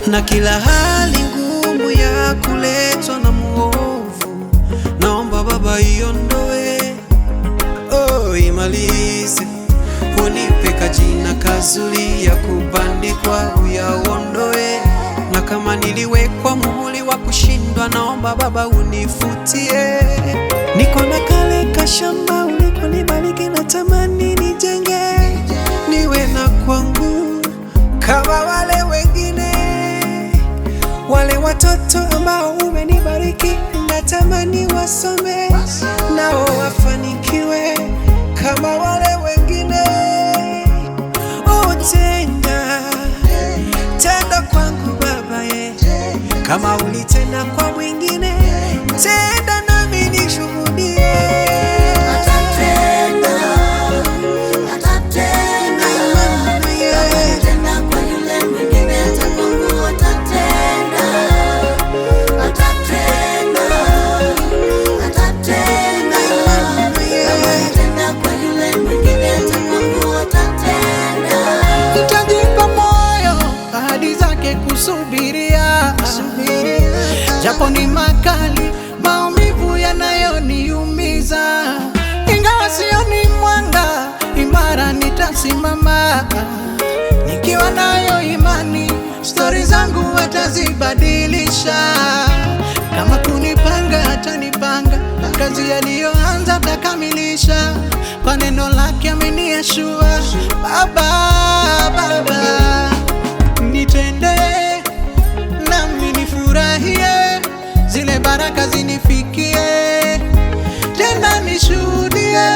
Na kila hali ngumu ya kuletwa na muovu, naomba Baba iondoe, imalize. Unipe kajina kazuri ya kubandikwa, uyaondoe. Na kama niliwekwa muhuri wa kushindwa, naomba Baba unifutie. Niko na kale kashamba ulikonibariki, natamani nijenge, niwe na kwangu kama wale wengine. Wale watoto ambao umenibariki, natamani wasome nao wafanikiwe kama wale wengine. Tenda kwangu Baba kama ulitenda kwa mwingine, tenda nami nishuhudie. Kusubiria, japo ni makali, maumivu yanayoniumiza. Ingawa sioni mwanga, imara nitasimama. Nikiwa nayo imani, stori zangu watazibadilisha. Kama kunipanga atanipanga, kazi yaliyoanza takamilisha. Kwa neno lake ameniashua. Baba, nitende nami nifurahie, zile baraka zinifikie, tena nishuhudie.